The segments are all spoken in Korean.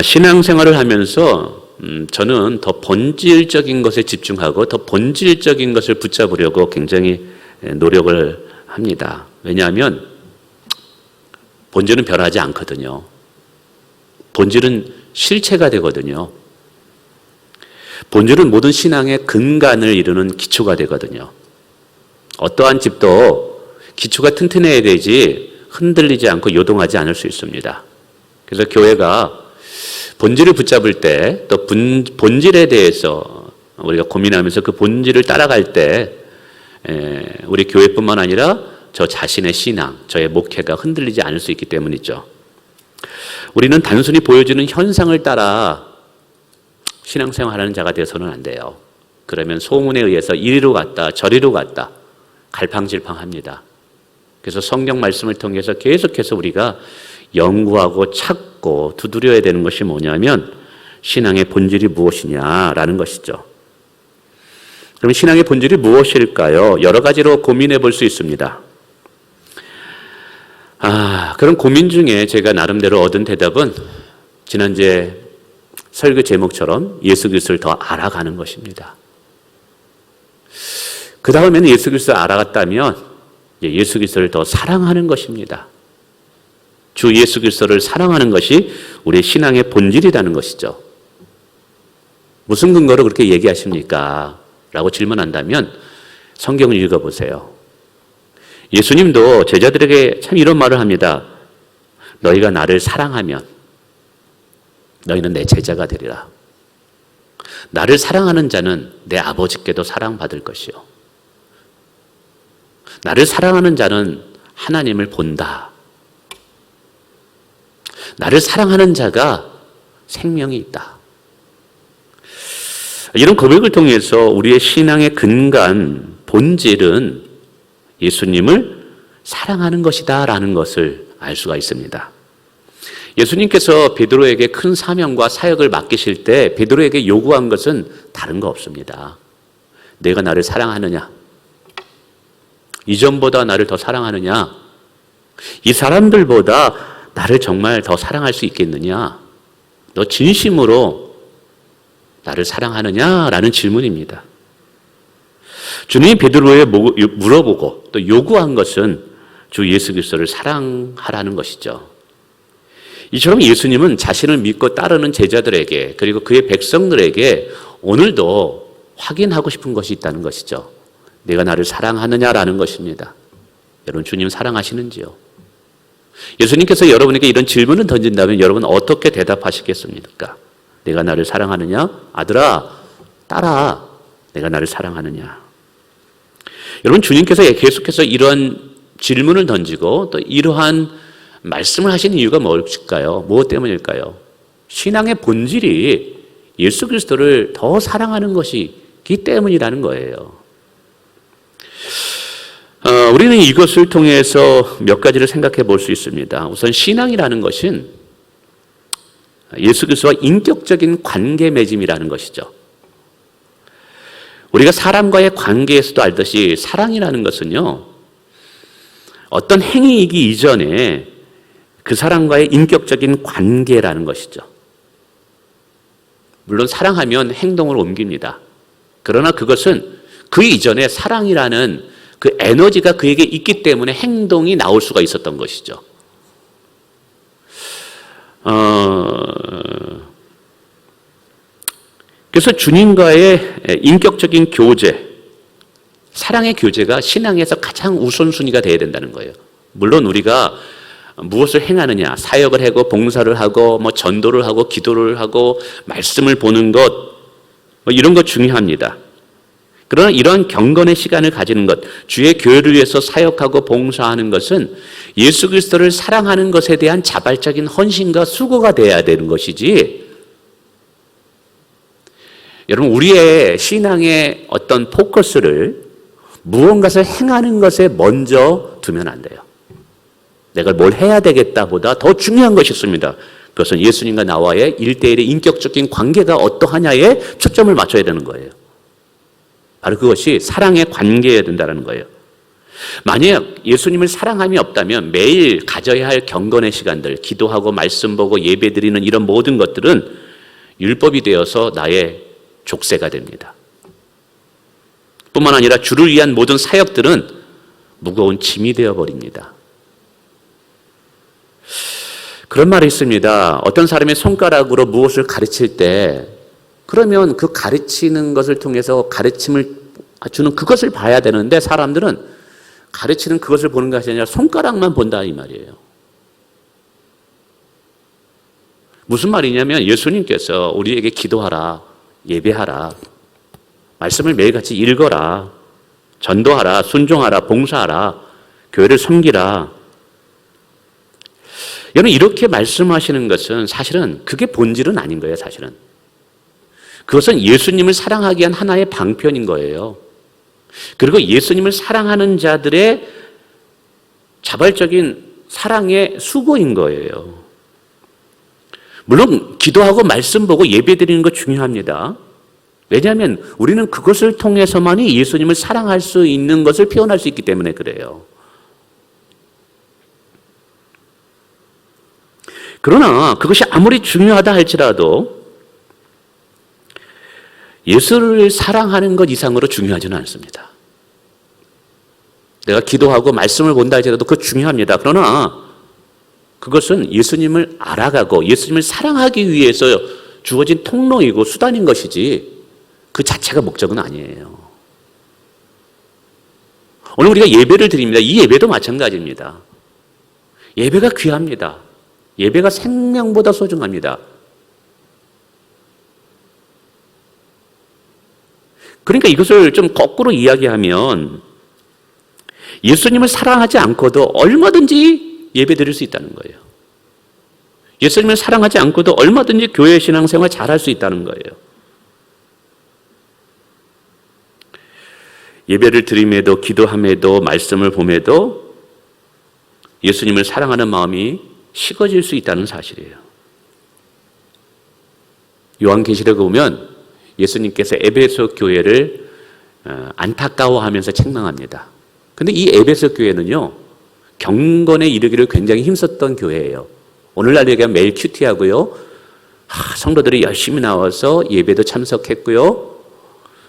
신앙생활을 하면서 저는 더 본질적인 것에 집중하고 더 본질적인 것을 붙잡으려고 굉장히 노력을 합니다. 왜냐하면 본질은 변하지 않거든요. 본질은 실체가 되거든요. 본질은 모든 신앙의 근간을 이루는 기초가 되거든요. 어떠한 집도 기초가 튼튼해야 되지 흔들리지 않고 요동하지 않을 수 있습니다. 그래서 교회가 본질을 붙잡을 때 또 본질에 대해서 우리가 고민하면서 그 본질을 따라갈 때 우리 교회뿐만 아니라 저 자신의 신앙, 저의 목회가 흔들리지 않을 수 있기 때문이죠. 우리는 단순히 보여지는 현상을 따라 신앙생활하는 자가 되어서는 안 돼요. 그러면 소문에 의해서 이리로 갔다 저리로 갔다 갈팡질팡합니다. 그래서 성경 말씀을 통해서 계속해서 우리가 연구하고 찾고 두드려야 되는 것이 뭐냐면 신앙의 본질이 무엇이냐라는 것이죠. 그럼 신앙의 본질이 무엇일까요? 여러 가지로 고민해 볼 수 있습니다. 그런 고민 중에 제가 나름대로 얻은 대답은 지난주에 설교 제목처럼 예수 그리스도를 더 알아가는 것입니다. 그 다음에는 예수 그리스도를 알아갔다면 예수 그리스도를 더 사랑하는 것입니다. 주 예수 그리스도를 사랑하는 것이 우리의 신앙의 본질이라는 것이죠. 무슨 근거로 그렇게 얘기하십니까? 라고 질문한다면 성경을 읽어보세요. 예수님도 제자들에게 참 이런 말을 합니다. 너희가 나를 사랑하면 너희는 내 제자가 되리라. 나를 사랑하는 자는 내 아버지께도 사랑받을 것이요. 나를 사랑하는 자는 하나님을 본다. 나를 사랑하는 자가 생명이 있다. 이런 고백을 통해서 우리의 신앙의 근간, 본질은 예수님을 사랑하는 것이다 라는 것을 알 수가 있습니다. 예수님께서 베드로에게 큰 사명과 사역을 맡기실 때 베드로에게 요구한 것은 다른 거 없습니다. 내가 나를 사랑하느냐? 이전보다 나를 더 사랑하느냐? 이 사람들보다 나를 정말 더 사랑할 수 있겠느냐? 너 진심으로 나를 사랑하느냐? 라는 질문입니다. 주님이 베드로에게 물어보고 또 요구한 것은 주 예수 그리스도를 사랑하라는 것이죠. 이처럼 예수님은 자신을 믿고 따르는 제자들에게 그리고 그의 백성들에게 오늘도 확인하고 싶은 것이 있다는 것이죠. 내가 나를 사랑하느냐라는 것입니다. 여러분 주님 사랑하시는지요? 예수님께서 여러분에게 이런 질문을 던진다면 여러분 어떻게 대답하시겠습니까? 내가 나를 사랑하느냐? 아들아 딸아 내가 나를 사랑하느냐? 여러분 주님께서 계속해서 이런 질문을 던지고 또 이러한 말씀을 하신 이유가 무엇일까요? 무엇 때문일까요? 신앙의 본질이 예수 그리스도를 더 사랑하는 것이기 때문이라는 거예요. 우리는 이것을 통해서 몇 가지를 생각해 볼 수 있습니다. 우선 신앙이라는 것은 예수 그리스도와 인격적인 관계 맺음이라는 것이죠. 우리가 사람과의 관계에서도 알듯이 사랑이라는 것은요, 어떤 행위이기 이전에 그 사람과의 인격적인 관계라는 것이죠. 물론 사랑하면 행동을 옮깁니다. 그러나 그것은 그 이전에 사랑이라는 그 에너지가 그에게 있기 때문에 행동이 나올 수가 있었던 것이죠. 그래서 주님과의 인격적인 교제, 사랑의 교제가 신앙에서 가장 우선순위가 되어야 된다는 거예요. 물론 우리가 무엇을 행하느냐, 사역을 하고 봉사를 하고 전도를 하고 기도를 하고 말씀을 보는 것 이런 것 중요합니다. 그러나 이러한 경건의 시간을 가지는 것, 주의 교회를 위해서 사역하고 봉사하는 것은 예수 그리스도를 사랑하는 것에 대한 자발적인 헌신과 수고가 돼야 되는 것이지, 여러분 우리의 신앙의 어떤 포커스를 무언가를 행하는 것에 먼저 두면 안 돼요. 내가 뭘 해야 되겠다 보다 더 중요한 것이 있습니다. 그것은 예수님과 나와의 1대1의 인격적인 관계가 어떠하냐에 초점을 맞춰야 되는 거예요. 바로 그것이 사랑의 관계여야 된다는 거예요. 만약 예수님을 사랑함이 없다면 매일 가져야 할 경건의 시간들, 기도하고 말씀 보고 예배드리는 이런 모든 것들은 율법이 되어서 나의 족쇄가 됩니다. 뿐만 아니라 주를 위한 모든 사역들은 무거운 짐이 되어버립니다. 그런 말이 있습니다. 어떤 사람의 손가락으로 무엇을 가르칠 때 그러면 그 가르치는 것을 통해서 가르침을 주는 그것을 봐야 되는데 사람들은 가르치는 그것을 보는 것이 아니라 손가락만 본다 이 말이에요. 무슨 말이냐면 예수님께서 우리에게 기도하라, 예배하라, 말씀을 매일같이 읽어라, 전도하라, 순종하라, 봉사하라, 교회를 섬기라. 여러분 이렇게 말씀하시는 것은 사실은 그게 본질은 아닌 거예요. 사실은 그것은 예수님을 사랑하기 위한 하나의 방편인 거예요. 그리고 예수님을 사랑하는 자들의 자발적인 사랑의 수고인 거예요. 물론 기도하고 말씀 보고 예배드리는 거 중요합니다. 왜냐하면 우리는 그것을 통해서만이 예수님을 사랑할 수 있는 것을 표현할 수 있기 때문에 그래요. 그러나 그것이 아무리 중요하다 할지라도 예수를 사랑하는 것 이상으로 중요하지는 않습니다. 내가 기도하고 말씀을 본다 할지라도 그거 중요합니다. 그러나 그것은 예수님을 알아가고 예수님을 사랑하기 위해서 주어진 통로이고 수단인 것이지 그 자체가 목적은 아니에요. 오늘 우리가 예배를 드립니다. 이 예배도 마찬가지입니다. 예배가 귀합니다. 예배가 생명보다 소중합니다. 그러니까 이것을 좀 거꾸로 이야기하면 예수님을 사랑하지 않고도 얼마든지 예배 드릴 수 있다는 거예요. 예수님을 사랑하지 않고도 얼마든지 교회 신앙생활 잘할 수 있다는 거예요. 예배를 드림에도 기도함에도 말씀을 봄에도 예수님을 사랑하는 마음이 식어질 수 있다는 사실이에요. 요한계시록에 보면 예수님께서 에베소 교회를 안타까워하면서 책망합니다. 근데 이 에베소 교회는요, 경건에 이르기를 굉장히 힘썼던 교회예요. 오늘날 얘기하면 매일 큐티하고요. 성도들이 열심히 나와서 예배도 참석했고요.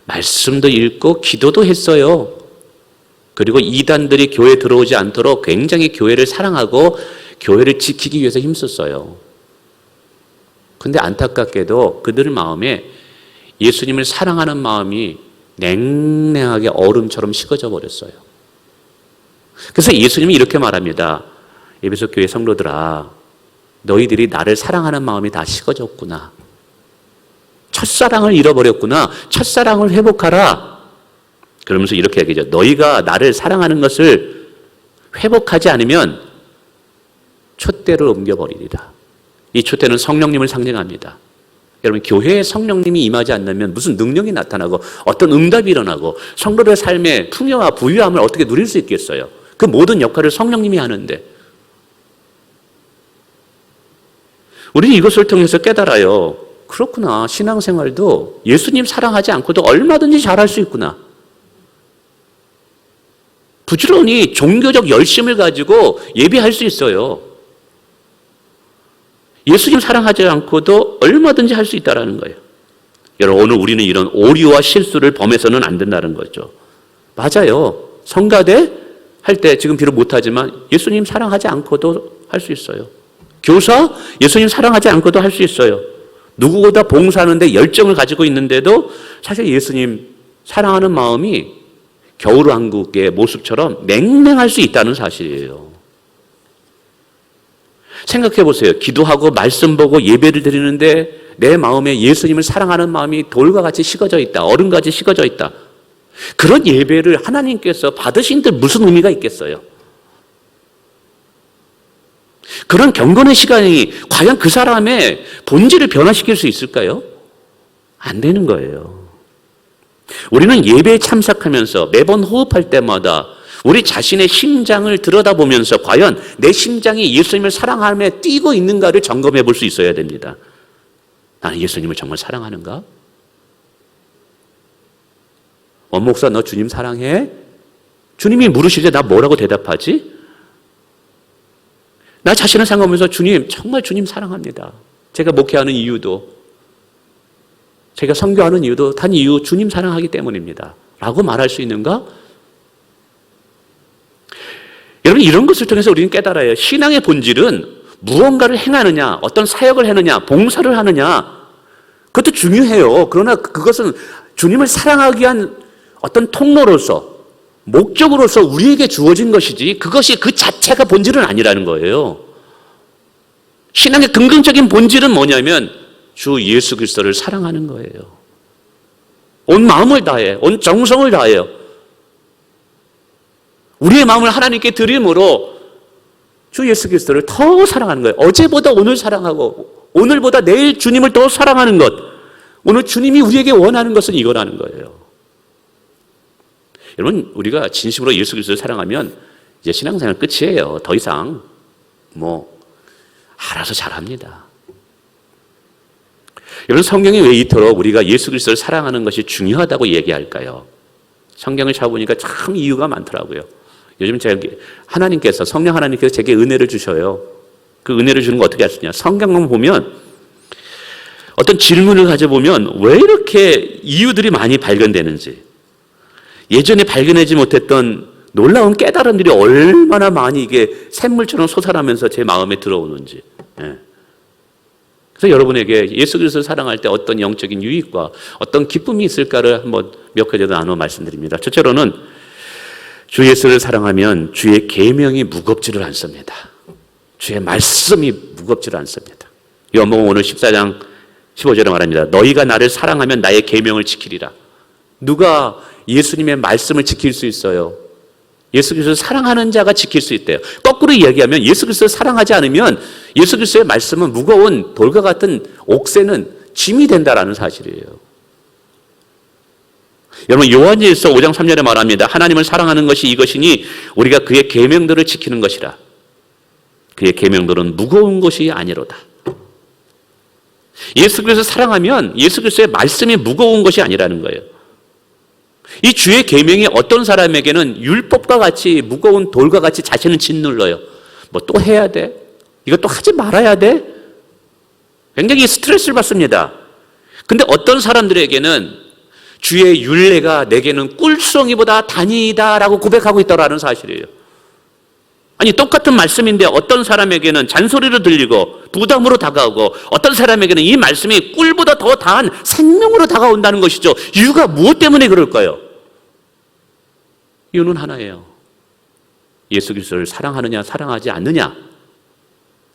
말씀도 읽고 기도도 했어요. 그리고 이단들이 교회에 들어오지 않도록 굉장히 교회를 사랑하고 교회를 지키기 위해서 힘썼어요. 근데 안타깝게도 그들 마음에 예수님을 사랑하는 마음이 냉랭하게 얼음처럼 식어져 버렸어요. 그래서 예수님이 이렇게 말합니다. 에베소 교회 성도들아, 너희들이 나를 사랑하는 마음이 다 식어졌구나. 첫사랑을 잃어버렸구나. 첫사랑을 회복하라. 그러면서 이렇게 얘기하죠. 너희가 나를 사랑하는 것을 회복하지 않으면 촛대를 옮겨버리리라. 이 촛대는 성령님을 상징합니다. 여러분, 교회에 성령님이 임하지 않으면 무슨 능력이 나타나고 어떤 응답이 일어나고 성도들의 삶의 풍요와 부유함을 어떻게 누릴 수 있겠어요? 그 모든 역할을 성령님이 하는데 우리는 이것을 통해서 깨달아요. 그렇구나. 신앙생활도 예수님 사랑하지 않고도 얼마든지 잘할 수 있구나. 부지런히 종교적 열심을 가지고 예배할 수 있어요. 예수님 사랑하지 않고도 얼마든지 할 수 있다는 거예요. 여러분, 오늘 우리는 이런 오류와 실수를 범해서는 안 된다는 거죠. 맞아요. 성가대 할 때 지금 비록 못하지만 예수님 사랑하지 않고도 할 수 있어요. 교사 예수님 사랑하지 않고도 할 수 있어요. 누구보다 봉사하는데 열정을 가지고 있는데도 사실 예수님 사랑하는 마음이 겨울왕국의 모습처럼 냉랭할 수 있다는 사실이에요. 생각해 보세요. 기도하고 말씀 보고 예배를 드리는데 내 마음에 예수님을 사랑하는 마음이 돌과 같이 식어져 있다. 얼음같이 식어져 있다. 그런 예배를 하나님께서 받으신데 무슨 의미가 있겠어요? 그런 경건의 시간이 과연 그 사람의 본질을 변화시킬 수 있을까요? 안 되는 거예요. 우리는 예배에 참석하면서 매번 호흡할 때마다 우리 자신의 심장을 들여다보면서 과연 내 심장이 예수님을 사랑함에 뛰고 있는가를 점검해 볼 수 있어야 됩니다. 나는 예수님을 정말 사랑하는가? 원목사, 너 주님 사랑해? 주님이 물으실 때 나 뭐라고 대답하지? 나 자신을 생각하면서 주님, 정말 주님 사랑합니다. 제가 목회하는 이유도, 제가 선교하는 이유도 단 이유 주님 사랑하기 때문입니다. 라고 말할 수 있는가? 여러분, 이런 것을 통해서 우리는 깨달아요. 신앙의 본질은 무언가를 행하느냐, 어떤 사역을 하느냐, 봉사를 하느냐, 그것도 중요해요. 그러나 그것은 주님을 사랑하기 위한 어떤 통로로서, 목적으로서 우리에게 주어진 것이지 그것이 그 자체가 본질은 아니라는 거예요. 신앙의 근본적인 본질은 뭐냐면 주 예수 그리스도를 사랑하는 거예요. 온 마음을 다해, 온 정성을 다해요. 우리의 마음을 하나님께 드림으로 주 예수 그리스도를 더 사랑하는 거예요. 어제보다 오늘 사랑하고 오늘보다 내일 주님을 더 사랑하는 것. 오늘 주님이 우리에게 원하는 것은 이거라는 거예요. 여러분, 우리가 진심으로 예수 그리스도를 사랑하면 이제 신앙생활 끝이에요. 더 이상 알아서 잘합니다. 여러분, 성경이 왜 이토록 우리가 예수 그리스도를 사랑하는 것이 중요하다고 얘기할까요? 성경을 찾아보니까 참 이유가 많더라고요. 요즘 하나님께서, 성령 하나님께서 제게 은혜를 주셔요. 그 은혜를 주는 거 어떻게 하시냐? 성경만 보면 어떤 질문을 가져보면 왜 이렇게 이유들이 많이 발견되는지, 예전에 발견하지 못했던 놀라운 깨달음들이 얼마나 많이 이게 샘물처럼 솟아나면서 제 마음에 들어오는지. 그래서 여러분에게 예수 그리스도를 사랑할 때 어떤 영적인 유익과 어떤 기쁨이 있을까를 한번 몇 가지 나눠 말씀드립니다. 첫째로는 주 예수를 사랑하면 주의 계명이 무겁지를 않습니다. 주의 말씀이 무겁지를 않습니다. 요한복음 오늘 14장 15절에 말합니다. 너희가 나를 사랑하면 나의 계명을 지키리라. 누가 예수님의 말씀을 지킬 수 있어요? 예수 그리스도를 사랑하는 자가 지킬 수 있대요. 거꾸로 이야기하면 예수 그리스도를 사랑하지 않으면 예수 그리스도의 말씀은 무거운 돌과 같은 옥새는 짐이 된다라는 사실이에요. 여러분, 요한일서 5장 3절에 말합니다. 하나님을 사랑하는 것이 이것이니 우리가 그의 계명들을 지키는 것이라. 그의 계명들은 무거운 것이 아니로다. 예수 그리스도를 사랑하면 예수 그리스도의 말씀이 무거운 것이 아니라는 거예요. 이 주의 계명이 어떤 사람에게는 율법과 같이 무거운 돌과 같이 자신을 짓눌러요. 뭐 또 해야 돼? 이거 또 하지 말아야 돼? 굉장히 스트레스를 받습니다. 근데 어떤 사람들에게는 주의 율례가 내게는 꿀송이보다 단이다라고 고백하고 있다라는 사실이에요. 아니, 똑같은 말씀인데 어떤 사람에게는 잔소리로 들리고 부담으로 다가오고 어떤 사람에게는 이 말씀이 꿀보다 더 다한 생명으로 다가온다는 것이죠. 이유가 무엇 때문에 그럴까요? 이유는 하나예요. 예수 그리스도를 사랑하느냐 사랑하지 않느냐.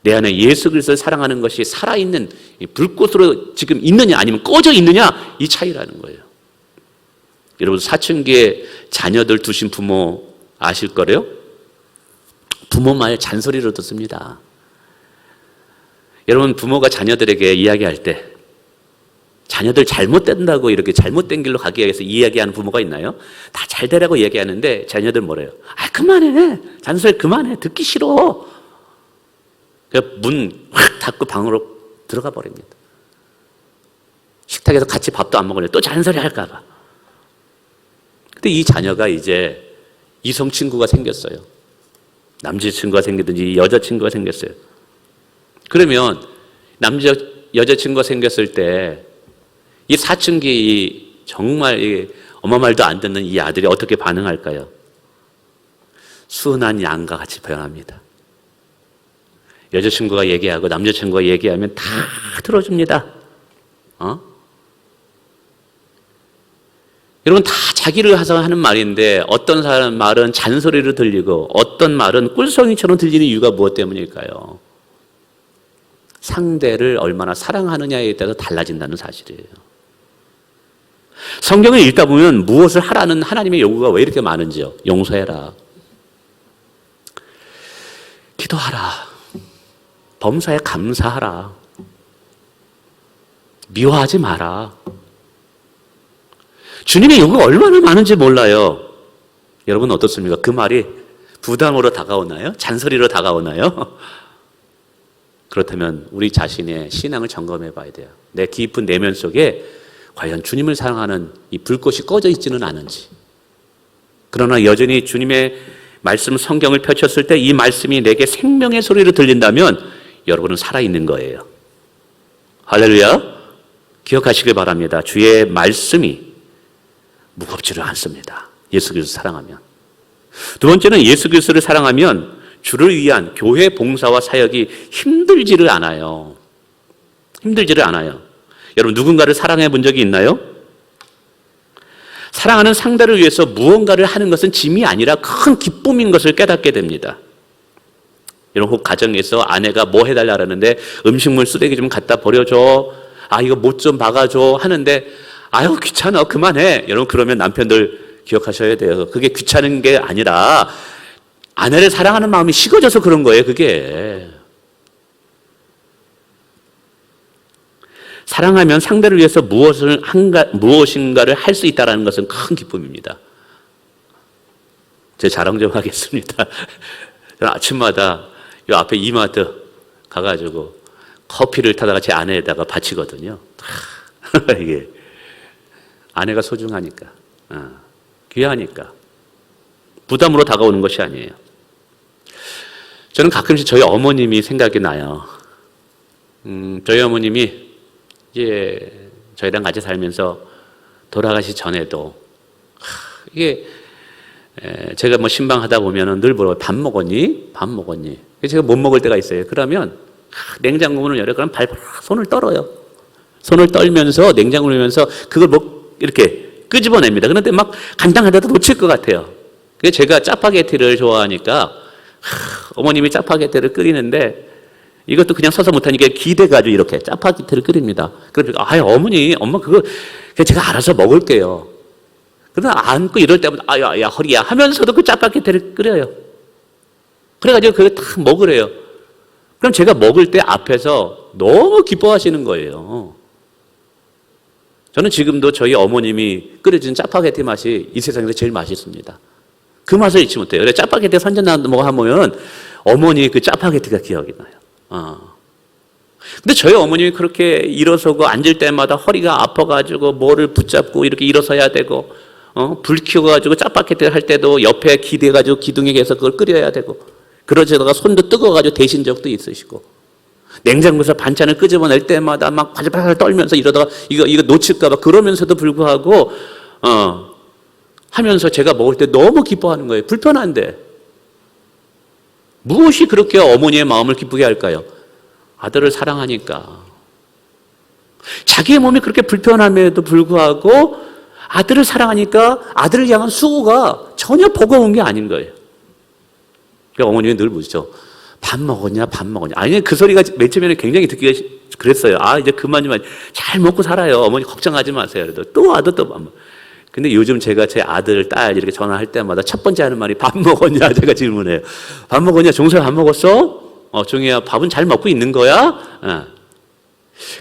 내 안에 예수 그리스도를 사랑하는 것이 살아있는 불꽃으로 지금 있느냐 아니면 꺼져 있느냐, 이 차이라는 거예요. 여러분, 사춘기에 자녀들 두신 부모 아실 거래요? 부모 말 잔소리로 듣습니다. 여러분, 부모가 자녀들에게 이야기할 때 자녀들 잘못된다고 이렇게 잘못된 길로 가기 위해서 이야기하는 부모가 있나요? 다 잘 되라고 얘기하는데 자녀들 뭐래요? 아, 그만해. 잔소리 그만해. 듣기 싫어. 문 확 닫고 방으로 들어가 버립니다. 식탁에서 같이 밥도 안 먹으려 또 잔소리 할까 봐. 근데 이 자녀가 이제 이성 친구가 생겼어요. 남자친구가 생기든지 여자친구가 생겼어요. 그러면 여자친구가 생겼을 때 이 사춘기 정말 엄마 말도 안 듣는 이 아들이 어떻게 반응할까요? 순한 양과 같이 변합니다. 여자친구가 얘기하고 남자친구가 얘기하면 다 들어줍니다. 여러분, 다 자기를 위해서 하는 말인데 어떤 사람 말은 잔소리로 들리고 어떤 말은 꿀송이처럼 들리는 이유가 무엇 때문일까요? 상대를 얼마나 사랑하느냐에 따라서 달라진다는 사실이에요. 성경을 읽다 보면 무엇을 하라는 하나님의 요구가 왜 이렇게 많은지요. 용서해라. 기도하라. 범사에 감사하라. 미워하지 마라. 주님의 요구가 얼마나 많은지 몰라요. 여러분 어떻습니까? 그 말이 부담으로 다가오나요? 잔소리로 다가오나요? 그렇다면 우리 자신의 신앙을 점검해 봐야 돼요. 내 깊은 내면 속에 과연 주님을 사랑하는 이 불꽃이 꺼져 있지는 않은지. 그러나 여전히 주님의 말씀 성경을 펼쳤을 때 이 말씀이 내게 생명의 소리로 들린다면 여러분은 살아있는 거예요. 할렐루야. 기억하시길 바랍니다. 주의 말씀이 무겁지를 않습니다. 예수 그리스도 사랑하면. 두 번째는 예수 그리스도를 사랑하면 주를 위한 교회 봉사와 사역이 힘들지를 않아요. 힘들지를 않아요. 여러분 누군가를 사랑해 본 적이 있나요? 사랑하는 상대를 위해서 무언가를 하는 것은 짐이 아니라 큰 기쁨인 것을 깨닫게 됩니다. 여러분 혹 가정에서 아내가 뭐 해달라는데 음식물 쓰레기 좀 갖다 버려줘. 아 이거 못 좀 박아줘 하는데 아유 귀찮아 그만해. 여러분 그러면 남편들 기억하셔야 돼요. 그게 귀찮은 게 아니라 아내를 사랑하는 마음이 식어져서 그런 거예요. 그게. 사랑하면 상대를 위해서 무엇인가를 할 수 있다는 것은 큰 기쁨입니다. 제 자랑 좀 하겠습니다. 저는 아침마다 이 앞에 이마트 가가지고 커피를 타다가 제 아내에다가 바치거든요. 이게 아내가 소중하니까, 귀하니까 부담으로 다가오는 것이 아니에요. 저는 가끔씩 저희 어머님이 생각이 나요. 저희 어머님이 이제 저희랑 같이 살면서 돌아가시 전에도 이게 제가 뭐 신방하다 보면은 늘 물어요. 밥 먹었니? 밥 먹었니? 제가 못 먹을 때가 있어요. 그러면 냉장고 문을 열어 그럼 손을 떨어요. 손을 떨면서 냉장고를 열면서 그걸 뭐 이렇게 끄집어냅니다. 그런데 막 간당간당도 놓칠 것 같아요. 제가 짜파게티를 좋아하니까 어머님이 짜파게티를 끓이는데 이것도 그냥 서서 못하니까 기대가지고 이렇게 짜파게티를 끓입니다. 그래서 어머니, 엄마 그거 제가 알아서 먹을게요. 그러나 안고 이럴 때마다 야 허리야 하면서도 그 짜파게티를 끓여요. 그래가지고 그걸 딱 먹으래요. 그럼 제가 먹을 때 앞에서 너무 기뻐하시는 거예요. 저는 지금도 저희 어머님이 끓여준 짜파게티 맛이 이 세상에서 제일 맛있습니다. 그 맛을 잊지 못해요. 그래서 짜파게티 선전 뭐 하면 어머니 그 짜파게티가 기억이 나요. 근데 저희 어머님이 그렇게 일어서고 앉을 때마다 허리가 아파가지고 뭐를 붙잡고 이렇게 일어서야 되고, 불 켜가지고 짜파게티를 할 때도 옆에 기대가지고 기둥에 계서 그걸 끓여야 되고, 그러다가 손도 뜨거워가지고 데신 적도 있으시고, 냉장고에서 반찬을 끄집어낼 때마다 막 바글바글 떨면서 이러다가 이거 놓칠까봐 그러면서도 불구하고, 하면서 제가 먹을 때 너무 기뻐하는 거예요. 불편한데. 무엇이 그렇게 어머니의 마음을 기쁘게 할까요? 아들을 사랑하니까. 자기의 몸이 그렇게 불편함에도 불구하고 아들을 사랑하니까 아들을 향한 수고가 전혀 버거운 게 아닌 거예요. 그러니까 어머니는 늘 묻죠. 밥 먹었냐? 밥 먹었냐? 아니 그 소리가 맨 처음에는 굉장히 듣기가 그랬어요. 이제 그만 잘 먹고 살아요. 어머니 걱정하지 마세요. 그래도 또 와도 또 밥 먹어. 근데 요즘 제가 제 아들, 딸 이렇게 전화할 때마다 첫 번째 하는 말이 밥 먹었냐? 제가 질문해요. 밥 먹었냐? 종서야 밥 먹었어? 종이야 밥은 잘 먹고 있는 거야?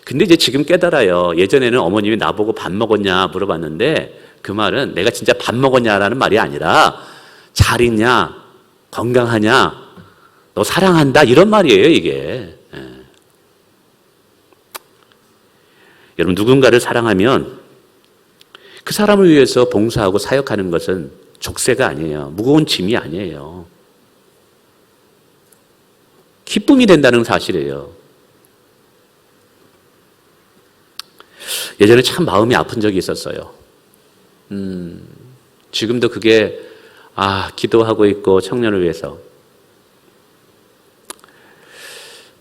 근데 이제 지금 깨달아요. 예전에는 어머님이 나보고 밥 먹었냐 물어봤는데 그 말은 내가 진짜 밥 먹었냐라는 말이 아니라 잘 있냐? 건강하냐? 너 사랑한다? 이런 말이에요 이게. 여러분 누군가를 사랑하면 그 사람을 위해서 봉사하고 사역하는 것은 족쇄가 아니에요. 무거운 짐이 아니에요. 기쁨이 된다는 사실이에요. 예전에 참 마음이 아픈 적이 있었어요. 지금도 그게 기도하고 있고 청년을 위해서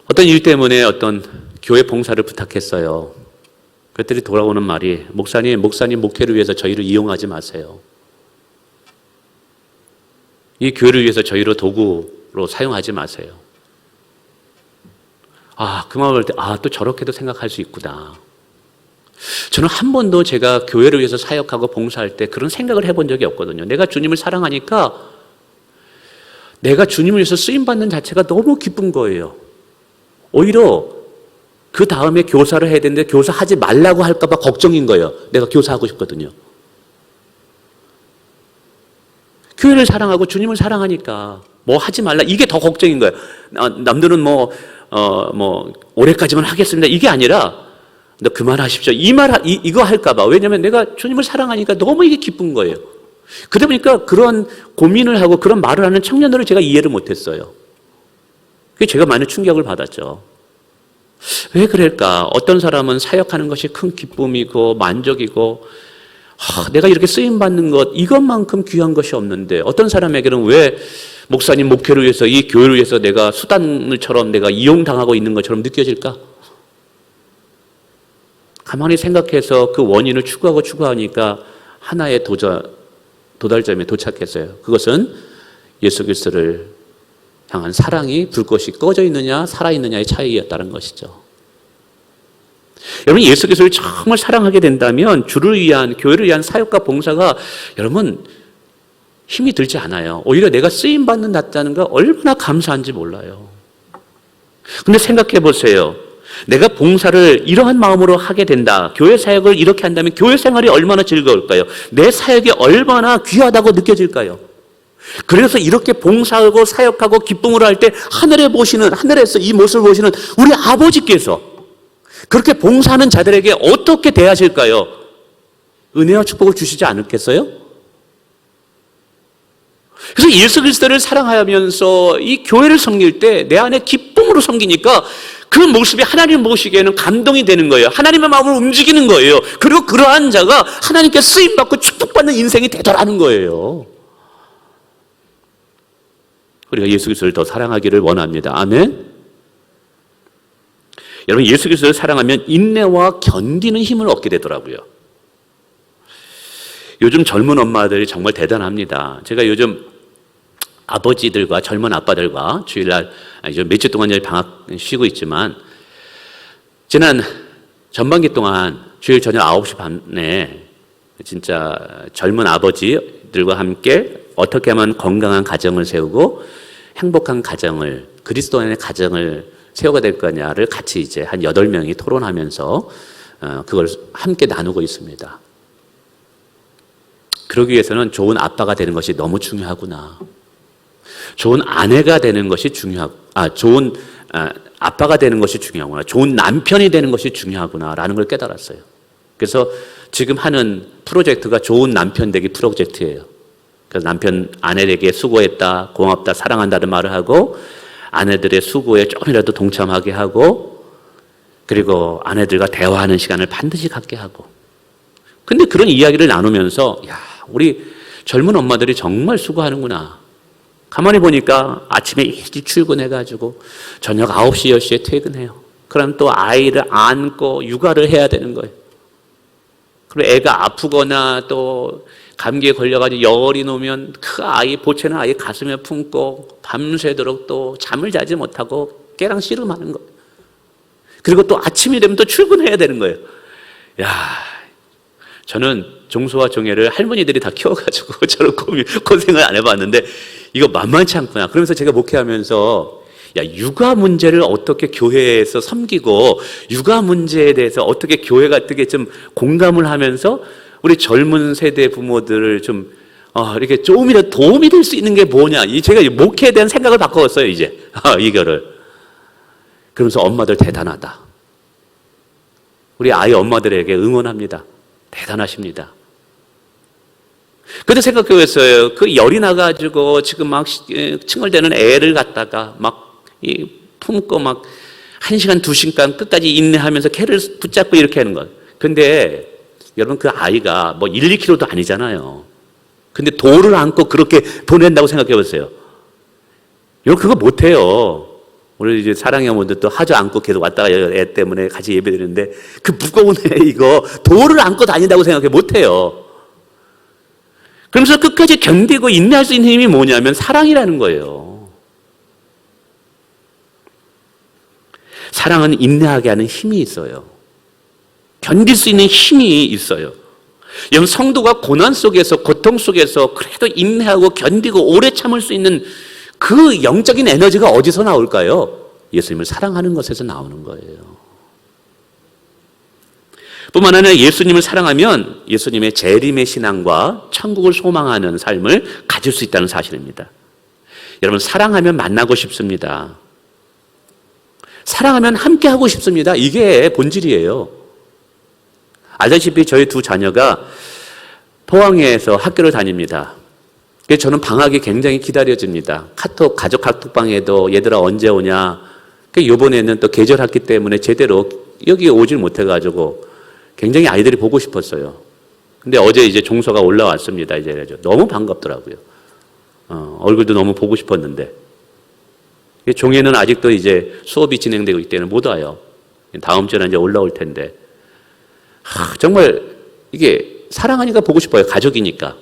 어떤 일 때문에 어떤 교회 봉사를 부탁했어요. 그랬더니 돌아오는 말이 목사님 목회를 위해서 저희를 이용하지 마세요. 이 교회를 위해서 저희를 도구로 사용하지 마세요. 그 말을 때 또 저렇게도 생각할 수 있구나. 저는 한 번도 제가 교회를 위해서 사역하고 봉사할 때 그런 생각을 해본 적이 없거든요. 내가 주님을 사랑하니까 내가 주님을 위해서 쓰임받는 자체가 너무 기쁜 거예요. 오히려 그 다음에 교사를 해야 되는데 교사하지 말라고 할까 봐 걱정인 거예요. 내가 교사하고 싶거든요. 교회를 사랑하고 주님을 사랑하니까 뭐 하지 말라 이게 더 걱정인 거예요. 남들은 올해까지만 하겠습니다. 이게 아니라 너 그만하십시오. 이거 할까 봐. 왜냐면 내가 주님을 사랑하니까 너무 이게 기쁜 거예요. 그러다 보니까 그런 고민을 하고 그런 말을 하는 청년들을 제가 이해를 못했어요. 그게 제가 많은 충격을 받았죠. 왜 그럴까? 어떤 사람은 사역하는 것이 큰 기쁨이고 만족이고 내가 이렇게 쓰임받는 것 이것만큼 귀한 것이 없는데 어떤 사람에게는 왜 목사님 목회를 위해서 이 교회를 위해서 내가 수단을처럼 내가 이용당하고 있는 것처럼 느껴질까? 가만히 생각해서 그 원인을 추구하니까 하나의 도달점에 도착했어요. 그것은 예수 그리스도를 향한 사랑이 불꽃이 꺼져 있느냐 살아있느냐의 차이였다는 것이죠. 여러분 예수 그리스도를 정말 사랑하게 된다면 주를 위한 교회를 위한 사역과 봉사가 여러분 힘이 들지 않아요. 오히려 내가 쓰임받는 낫다는 거 얼마나 감사한지 몰라요. 근데 생각해 보세요. 내가 봉사를 이러한 마음으로 하게 된다. 교회 사역을 이렇게 한다면 교회 생활이 얼마나 즐거울까요? 내 사역이 얼마나 귀하다고 느껴질까요? 그래서 이렇게 봉사하고 사역하고 기쁨으로 할 때 하늘에서 이 모습을 보시는 우리 아버지께서 그렇게 봉사하는 자들에게 어떻게 대하실까요? 은혜와 축복을 주시지 않겠어요? 그래서 예수 그리스도를 사랑하면서 이 교회를 섬길 때 내 안에 기쁨으로 섬기니까 그 모습이 하나님 보시기에는 감동이 되는 거예요. 하나님의 마음을 움직이는 거예요. 그리고 그러한 자가 하나님께 쓰임받고 축복받는 인생이 되더라는 거예요. 우리가 예수 그리스도를 더 사랑하기를 원합니다. 아멘. 여러분 예수 그리스도를 사랑하면 인내와 견디는 힘을 얻게 되더라고요. 요즘 젊은 엄마들이 정말 대단합니다. 제가 요즘 아버지들과 젊은 아빠들과 주일날 며칠 동안 방학 쉬고 있지만 지난 전반기 동안 주일 저녁 9시 반에 진짜 젊은 아버지들과 함께 어떻게 하면 건강한 가정을 세우고 행복한 가정을 그리스도 안의 가정을 세워가 될 거냐를 같이 이제 한 8명이 토론하면서 그걸 함께 나누고 있습니다. 그러기 위해서는 좋은 아빠가 되는 것이 너무 중요하구나. 좋은 아내가 되는 것이 좋은 아빠가 되는 것이 중요하구나. 좋은 남편이 되는 것이 중요하구나라는 걸 깨달았어요. 그래서 지금 하는 프로젝트가 좋은 남편 되기 프로젝트예요. 그래서 아내에게 수고했다, 고맙다, 사랑한다는 말을 하고 아내들의 수고에 조금이라도 동참하게 하고 그리고 아내들과 대화하는 시간을 반드시 갖게 하고 근데 그런 이야기를 나누면서 우리 젊은 엄마들이 정말 수고하는구나. 가만히 보니까 아침에 일찍 출근해가지고 저녁 9시, 10시에 퇴근해요. 그럼 또 아이를 안고 육아를 해야 되는 거예요. 그리고 애가 아프거나 또 감기에 걸려가지고 열이 나면 그 아이, 보채는 아이 가슴에 품고 밤새도록 또 잠을 자지 못하고 깨랑 씨름하는 거예요. 그리고 또 아침이 되면 또 출근해야 되는 거예요. 저는 종소와 종애를 할머니들이 다 키워가지고 저런 고생을 안 해봤는데 이거 만만치 않구나. 그러면서 제가 목회하면서 육아 문제를 어떻게 교회에서 섬기고 육아 문제에 대해서 어떻게 교회가 어떻게 좀 공감을 하면서 우리 젊은 세대 부모들을 좀 이렇게 조금이라도 도움이 될 수 있는 게 뭐냐. 제가 목회에 대한 생각을 바꿨어요 이제 이거를. 그러면서 엄마들 대단하다. 우리 아이 엄마들에게 응원합니다. 대단하십니다. 그때 생각해봤어요. 그 열이 나가지고 지금 막 칭얼대는 애를 갖다가 막 품고 막 1시간, 2시간 끝까지 인내하면서 걔를 붙잡고 이렇게 하는 거. 근데 여러분 그 아이가 뭐 1, 2kg도 아니잖아요. 근데 돌을 안고 그렇게 보낸다고 생각해보세요. 여러분 그거 못해요. 우리 이제 사랑의 어머니들 또 하저 안고 계속 왔다가 애 때문에 같이 예배 드리는데 그 무거운 애 이거 돌을 안고 다닌다고 생각해 못해요. 그러면서 끝까지 견디고 인내할 수 있는 힘이 뭐냐면 사랑이라는 거예요. 사랑은 인내하게 하는 힘이 있어요. 견딜 수 있는 힘이 있어요. 여러분 성도가 고난 속에서 고통 속에서 그래도 인내하고 견디고 오래 참을 수 있는 그 영적인 에너지가 어디서 나올까요? 예수님을 사랑하는 것에서 나오는 거예요. 뿐만 아니라 예수님을 사랑하면 예수님의 재림의 신앙과 천국을 소망하는 삶을 가질 수 있다는 사실입니다. 여러분 사랑하면 만나고 싶습니다. 사랑하면 함께하고 싶습니다. 이게 본질이에요. 알다시피 저희 두 자녀가 포항에서 학교를 다닙니다. 그래서 저는 방학이 굉장히 기다려집니다. 가족 카톡방에도 얘들아 언제 오냐. 이번에는 또 계절학기 때문에 제대로 여기에 오질 못해가지고 굉장히 아이들이 보고 싶었어요. 근데 어제 이제 종서가 올라왔습니다. 이제 너무 반갑더라고요. 얼굴도 너무 보고 싶었는데. 종에는 아직도 이제 수업이 진행되고 있기 때문에 못 와요. 다음 주에 이제 올라올 텐데. 정말 이게 사랑하니까 보고 싶어요. 가족이니까.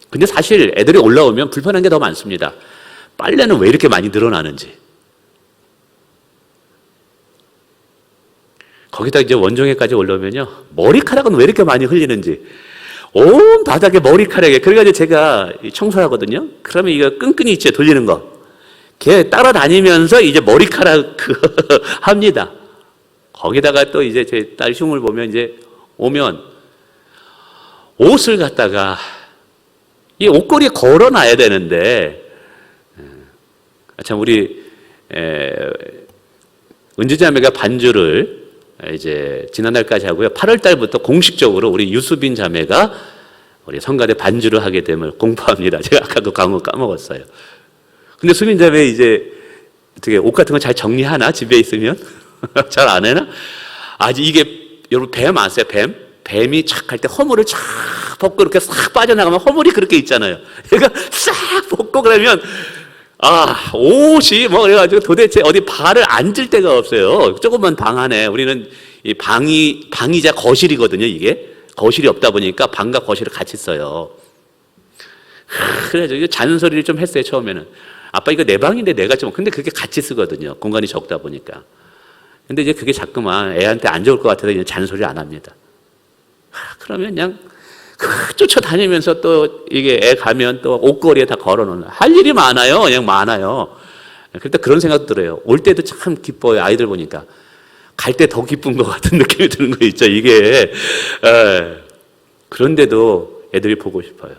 근데 사실 애들이 올라오면 불편한 게 더 많습니다. 빨래는 왜 이렇게 많이 늘어나는지. 거기다 이제 원종회까지 올라오면요. 머리카락은 왜 이렇게 많이 흘리는지. 온 바닥에 머리카락에. 그래가지고 제가 청소하거든요. 그러면 이거 끈끈이 있죠. 돌리는 거. 걔 따라다니면서 이제 머리카락 합니다. 거기다가 또 이제 제 딸 흉을 보면 이제 오면 옷을 갖다가 이 옷걸이에 걸어놔야 되는데 참 우리 은주자매가 반주를 이제 지난달까지 하고요. 8월 달부터 공식적으로 우리 유수빈 자매가 우리 성가대 반주를 하게 됨을 공포합니다. 제가 아까 그 광고 까먹었어요. 근데 수빈 자매 이제 어떻게 옷 같은 거 잘 정리하나? 집에 있으면? 잘 안 해나? 아직 이게 여러분 뱀 아세요? 뱀? 뱀이 착 할 때 허물을 쫙 벗고 이렇게 싹 빠져나가면 허물이 그렇게 있잖아요. 얘가 싹 벗고 그러면 옷이 뭐 그래가지고 도대체 어디 발을 앉을 데가 없어요. 조그만 방 안에 우리는 이 방이자 거실이거든요. 이게 거실이 없다 보니까 방과 거실을 같이 써요. 그래가지고 잔소리를 좀 했어요. 처음에는 아빠 이거 내 방인데 내가 좀 근데 그렇게 같이 쓰거든요. 공간이 적다 보니까. 근데 이제 그게 자꾸만 애한테 안 좋을 것 같아서 이제 잔소리를 안 합니다. 그러면 그냥 쫓아다니면서 또 이게 애 가면 또 옷걸이에 다 걸어놓는 할 일이 많아요. 그냥 많아요. 그럴 때 그런 생각 들어요. 올 때도 참 기뻐요. 아이들 보니까. 갈 때 더 기쁜 것 같은 느낌이 드는 거 있죠. 이게. 그런데도 애들이 보고 싶어요.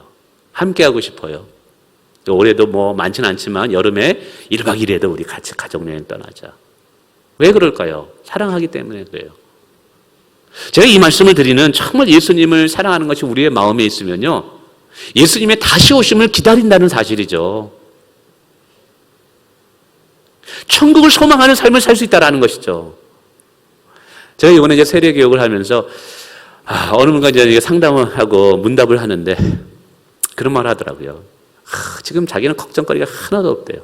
함께 하고 싶어요. 올해도 뭐 많지는 않지만 여름에 1박 2일에도 우리 같이 가족여행 떠나자. 왜 그럴까요? 사랑하기 때문에 그래요. 제가 이 말씀을 드리는 정말 예수님을 사랑하는 것이 우리의 마음에 있으면요. 예수님의 다시 오심을 기다린다는 사실이죠. 천국을 소망하는 삶을 살 수 있다는 것이죠. 제가 이번에 이제 세례교육을 하면서 어느 분과 이제 상담을 하고 문답을 하는데 그런 말 하더라고요. 지금 자기는 걱정거리가 하나도 없대요.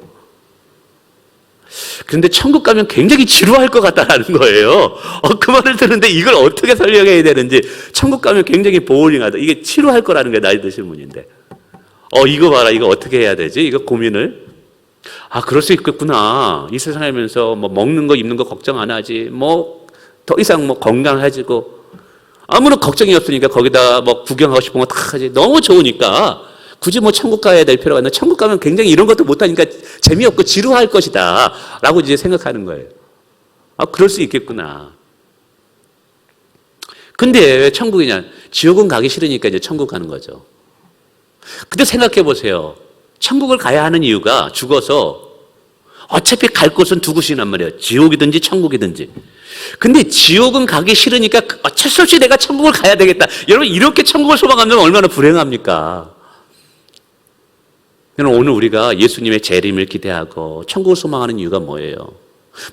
그런데 천국 가면 굉장히 지루할 것 같다는 거예요. 그 말을 듣는데 이걸 어떻게 설명해야 되는지 천국 가면 굉장히 보울링하다. 이게 지루할 거라는 게 나이 드신 분인데 이거 봐라. 이거 어떻게 해야 되지? 이거 고민을 그럴 수 있겠구나. 이 세상에 살면서 뭐 먹는 거 입는 거 걱정 안 하지. 뭐 더 이상 뭐 건강해지고 아무런 걱정이 없으니까 거기다 뭐 구경하고 싶은 거 다 하지. 너무 좋으니까 굳이 뭐 천국 가야 될 필요가 있나? 천국 가면 굉장히 이런 것도 못하니까 재미없고 지루할 것이다 라고 이제 생각하는 거예요. 그럴 수 있겠구나. 근데 왜 천국이냐? 지옥은 가기 싫으니까 이제 천국 가는 거죠. 근데 생각해 보세요. 천국을 가야 하는 이유가 죽어서 어차피 갈 곳은 두 곳이란 말이에요. 지옥이든지 천국이든지. 근데 지옥은 가기 싫으니까 어쩔 수 없이 내가 천국을 가야 되겠다. 여러분 이렇게 천국을 소망하면 얼마나 불행합니까? 오늘 우리가 예수님의 재림을 기대하고 천국을 소망하는 이유가 뭐예요?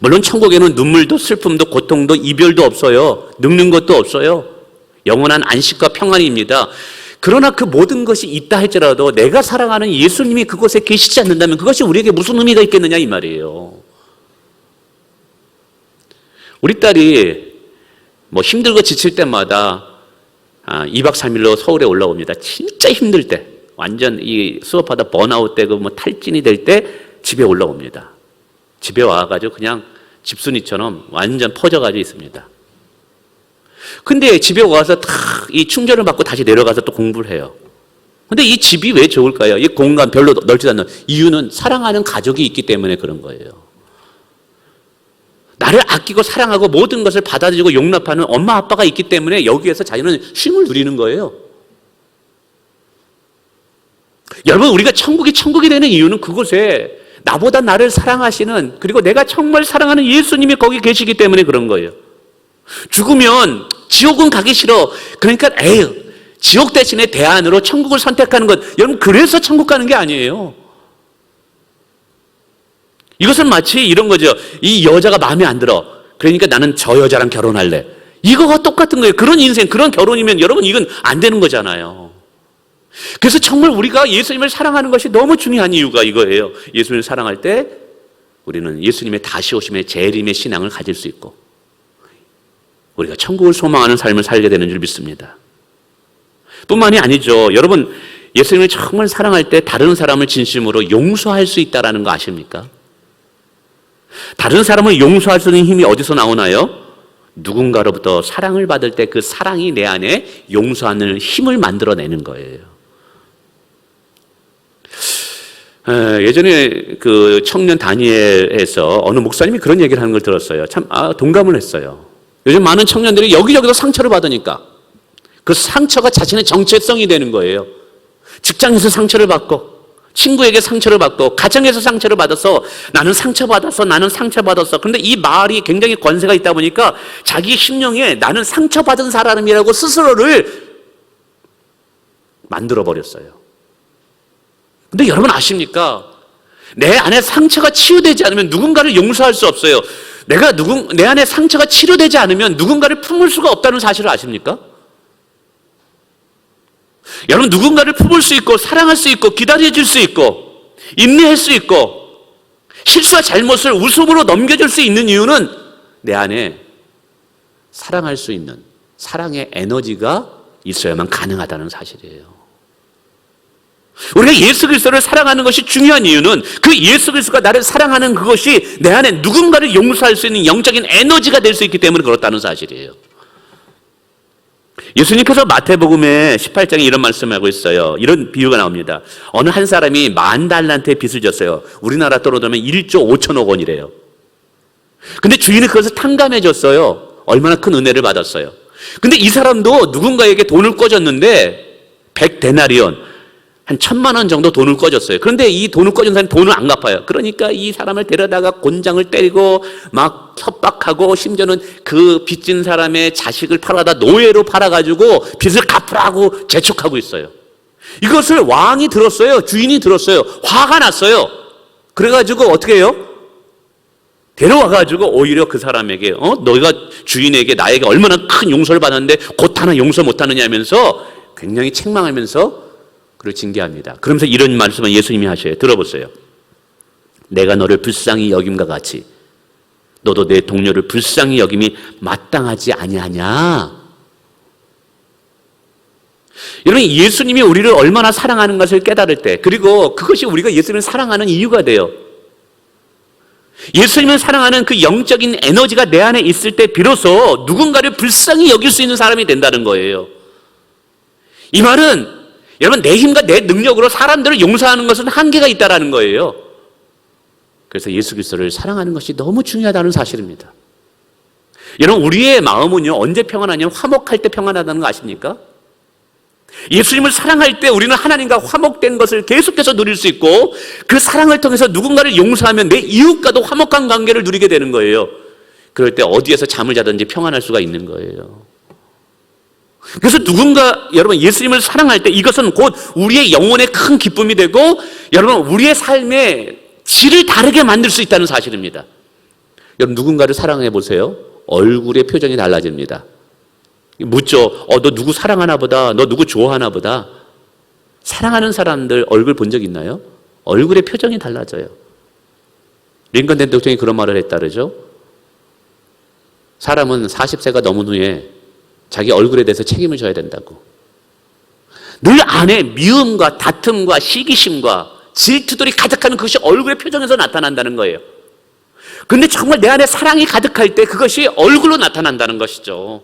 물론 천국에는 눈물도 슬픔도 고통도 이별도 없어요. 늙는 것도 없어요. 영원한 안식과 평안입니다. 그러나 그 모든 것이 있다 할지라도 내가 사랑하는 예수님이 그곳에 계시지 않는다면 그것이 우리에게 무슨 의미가 있겠느냐 이 말이에요. 우리 딸이 뭐 힘들고 지칠 때마다 2박 3일로 서울에 올라옵니다. 진짜 힘들 때. 완전 이 수업하다 번아웃 되고 뭐 탈진이 될 때 집에 올라옵니다. 집에 와가지고 그냥 집순이처럼 완전 퍼져가지고 있습니다. 근데 집에 와서 탁 이 충전을 받고 다시 내려가서 또 공부를 해요. 근데 이 집이 왜 좋을까요? 이 공간 별로 넓지도 않는 이유는 사랑하는 가족이 있기 때문에 그런 거예요. 나를 아끼고 사랑하고 모든 것을 받아들이고 용납하는 엄마 아빠가 있기 때문에 여기에서 자기는 쉼을 누리는 거예요. 여러분 우리가 천국이 되는 이유는 그곳에 나보다 나를 사랑하시는 그리고 내가 정말 사랑하는 예수님이 거기 계시기 때문에 그런 거예요. 죽으면 지옥은 가기 싫어. 그러니까 지옥 대신에 대안으로 천국을 선택하는 것, 여러분 그래서 천국 가는 게 아니에요. 이것은 마치 이런 거죠. 이 여자가 마음에 안 들어. 그러니까 나는 저 여자랑 결혼할래. 이거가 똑같은 거예요. 그런 인생, 그런 결혼이면 여러분 이건 안 되는 거잖아요. 그래서 정말 우리가 예수님을 사랑하는 것이 너무 중요한 이유가 이거예요. 예수님을 사랑할 때 우리는 예수님의 다시 오심의 재림의 신앙을 가질 수 있고 우리가 천국을 소망하는 삶을 살게 되는 줄 믿습니다. 뿐만이 아니죠. 여러분 예수님을 정말 사랑할 때 다른 사람을 진심으로 용서할 수 있다는 거 아십니까? 다른 사람을 용서할 수 있는 힘이 어디서 나오나요? 누군가로부터 사랑을 받을 때 그 사랑이 내 안에 용서하는 힘을 만들어내는 거예요. 예전에 그 청년 다니엘에서 어느 목사님이 그런 얘기를 하는 걸 들었어요. 참 동감을 했어요. 요즘 많은 청년들이 여기저기서 상처를 받으니까 그 상처가 자신의 정체성이 되는 거예요. 직장에서 상처를 받고 친구에게 상처를 받고 가정에서 상처를 받아서 나는 상처받았어, 나는 상처받았어. 그런데 이 말이 굉장히 권세가 있다 보니까 자기 심령에 나는 상처받은 사람이라고 스스로를 만들어버렸어요. 근데 여러분 아십니까? 내 안에 상처가 치유되지 않으면 누군가를 용서할 수 없어요. 내 안에 상처가 치료되지 않으면 누군가를 품을 수가 없다는 사실을 아십니까? 여러분 누군가를 품을 수 있고 사랑할 수 있고 기다려줄 수 있고 인내할 수 있고 실수와 잘못을 웃음으로 넘겨줄 수 있는 이유는 내 안에 사랑할 수 있는 사랑의 에너지가 있어야만 가능하다는 사실이에요. 우리가 예수 그리스도를 사랑하는 것이 중요한 이유는 그 예수 그리스도가 나를 사랑하는 그것이 내 안에 누군가를 용서할 수 있는 영적인 에너지가 될 수 있기 때문에 그렇다는 사실이에요. 예수님께서 마태복음의 18장에 이런 말씀을 하고 있어요. 이런 비유가 나옵니다. 어느 한 사람이 10,000달란트의 빚을 졌어요. 우리나라 돈으로 들면 1조 5천억 원이래요. 근데 주인이 그것을 탕감해 줬어요. 얼마나 큰 은혜를 받았어요. 근데 이 사람도 누군가에게 돈을 꿔줬는데 100데나리온 한 1,000만 원 정도 돈을 꿔줬어요. 그런데 이 돈을 꿔준 사람이 돈을 안 갚아요. 그러니까 이 사람을 데려다가 곤장을 때리고 막 협박하고 심지어는 그 빚진 사람의 자식을 팔아다 노예로 팔아가지고 빚을 갚으라고 재촉하고 있어요. 이것을 왕이 들었어요. 주인이 들었어요. 화가 났어요. 그래가지고 어떻게 해요? 데려와가지고 오히려 그 사람에게 너희가 주인에게 나에게 얼마나 큰 용서를 받았는데 곧 하나 용서 못하느냐 하면서 굉장히 책망하면서 그를 징계합니다. 그러면서 이런 말씀을 예수님이 하셔요. 들어보세요. 내가 너를 불쌍히 여김과 같이 너도 내 동료를 불쌍히 여김이 마땅하지 아니하냐. 여러분 예수님이 우리를 얼마나 사랑하는 것을 깨달을 때 그리고 그것이 우리가 예수님을 사랑하는 이유가 돼요. 예수님을 사랑하는 그 영적인 에너지가 내 안에 있을 때 비로소 누군가를 불쌍히 여길 수 있는 사람이 된다는 거예요. 이 말은 여러분 내 힘과 내 능력으로 사람들을 용서하는 것은 한계가 있다는 거예요. 그래서 예수 그리스도를 사랑하는 것이 너무 중요하다는 사실입니다. 여러분 우리의 마음은요 언제 평안하냐면 화목할 때 평안하다는 거 아십니까? 예수님을 사랑할 때 우리는 하나님과 화목된 것을 계속해서 누릴 수 있고 그 사랑을 통해서 누군가를 용서하면 내 이웃과도 화목한 관계를 누리게 되는 거예요. 그럴 때 어디에서 잠을 자든지 평안할 수가 있는 거예요. 그래서 누군가 여러분 예수님을 사랑할 때 이것은 곧 우리의 영혼의 큰 기쁨이 되고 여러분 우리의 삶의 질을 다르게 만들 수 있다는 사실입니다. 여러분 누군가를 사랑해 보세요. 얼굴의 표정이 달라집니다. 묻죠. 너 누구 사랑하나 보다. 너 누구 좋아하나 보다. 사랑하는 사람들 얼굴 본 적 있나요? 얼굴의 표정이 달라져요. 링컨 대통령이 그런 말을 했다 그러죠. 사람은 40세가 넘은 후에 자기 얼굴에 대해서 책임을 져야 된다고. 늘 안에 미움과 다툼과 시기심과 질투들이 가득하는 그것이 얼굴의 표정에서 나타난다는 거예요. 그런데 정말 내 안에 사랑이 가득할 때 그것이 얼굴로 나타난다는 것이죠.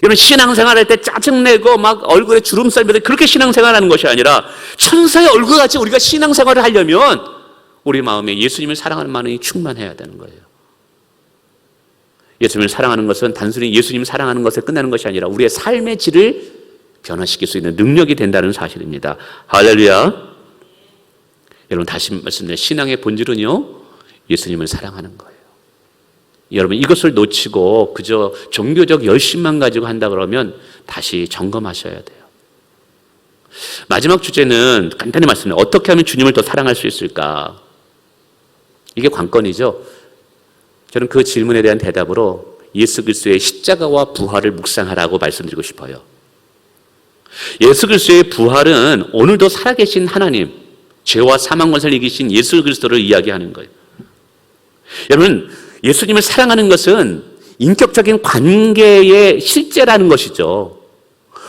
여러분 신앙생활할 때 짜증내고 막 얼굴에 주름살 배도 그렇게 신앙생활하는 것이 아니라 천사의 얼굴같이 우리가 신앙생활을 하려면 우리 마음에 예수님을 사랑하는 마음이 충만해야 되는 거예요. 예수님을 사랑하는 것은 단순히 예수님을 사랑하는 것에 끝나는 것이 아니라 우리의 삶의 질을 변화시킬 수 있는 능력이 된다는 사실입니다. 할렐루야. 여러분 다시 말씀드려요. 신앙의 본질은요 예수님을 사랑하는 거예요. 여러분, 이것을 놓치고 그저 종교적 열심만 가지고 한다 그러면 다시 점검하셔야 돼요. 마지막 주제는 간단히 말씀드려요. 어떻게 하면 주님을 더 사랑할 수 있을까? 이게 관건이죠. 저는 그 질문에 대한 대답으로 예수 그리스도의 십자가와 부활을 묵상하라고 말씀드리고 싶어요. 예수 그리스도의 부활은 오늘도 살아계신 하나님, 죄와 사망 권세를 이기신 예수 그리스도를 이야기하는 거예요. 여러분, 예수님을 사랑하는 것은 인격적인 관계의 실제라는 것이죠.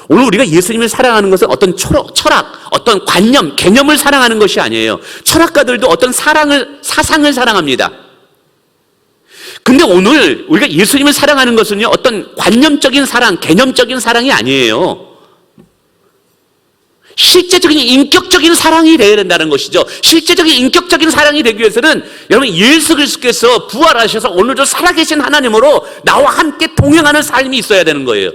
오늘 우리가 예수님을 사랑하는 것은 어떤 철학, 어떤 관념, 개념을 사랑하는 것이 아니에요. 철학가들도 어떤 사상을 사랑합니다. 근데 오늘 우리가 예수님을 사랑하는 것은요, 어떤 관념적인 사랑, 개념적인 사랑이 아니에요. 실제적인 인격적인 사랑이 되어야 된다는 것이죠. 실제적인 인격적인 사랑이 되기 위해서는 여러분, 예수 그리스도께서 부활하셔서 오늘도 살아계신 하나님으로 나와 함께 동행하는 삶이 있어야 되는 거예요.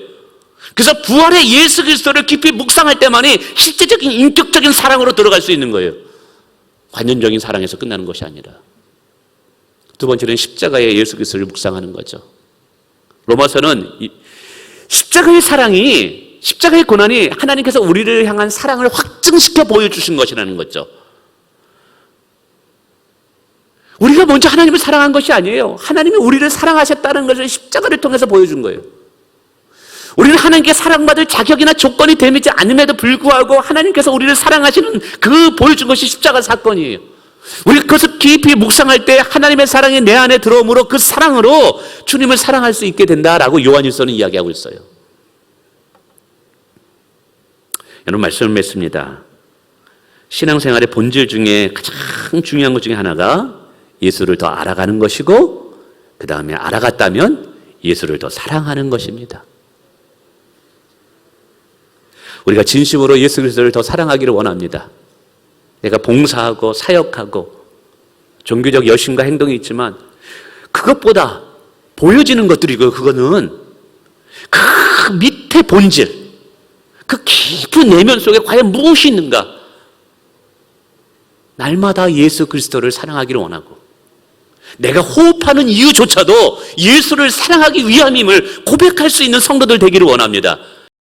그래서 부활의 예수 그리스도를 깊이 묵상할 때만이 실제적인 인격적인 사랑으로 들어갈 수 있는 거예요. 관념적인 사랑에서 끝나는 것이 아니라. 두 번째는 십자가의 예수 그리스도를 묵상하는 거죠. 로마서는 십자가의 사랑이, 십자가의 고난이 하나님께서 우리를 향한 사랑을 확증시켜 보여주신 것이라는 거죠. 우리가 먼저 하나님을 사랑한 것이 아니에요. 하나님이 우리를 사랑하셨다는 것을 십자가를 통해서 보여준 거예요. 우리는 하나님께 사랑받을 자격이나 조건이 되지 않음에도 불구하고 하나님께서 우리를 사랑하시는 그 보여준 것이 십자가 사건이에요. 우리 그것을 깊이 묵상할 때 하나님의 사랑이 내 안에 들어옴으로 그 사랑으로 주님을 사랑할 수 있게 된다라고 요한일서는 이야기하고 있어요. 여러분, 말씀을 맺습니다. 신앙생활의 본질 중에 가장 중요한 것 중에 하나가 예수를 더 알아가는 것이고, 그 다음에 알아갔다면 예수를 더 사랑하는 것입니다. 우리가 진심으로 예수 그리스도를 더 사랑하기를 원합니다. 내가 봉사하고 사역하고 종교적 여심과 행동이 있지만 그것보다 보여지는 것들이고, 그거는 그 밑에 본질, 그 깊은 내면 속에 과연 무엇이 있는가? 날마다 예수 그리스도를 사랑하기를 원하고, 내가 호흡하는 이유조차도 예수를 사랑하기 위함임을 고백할 수 있는 성도들 되기를 원합니다.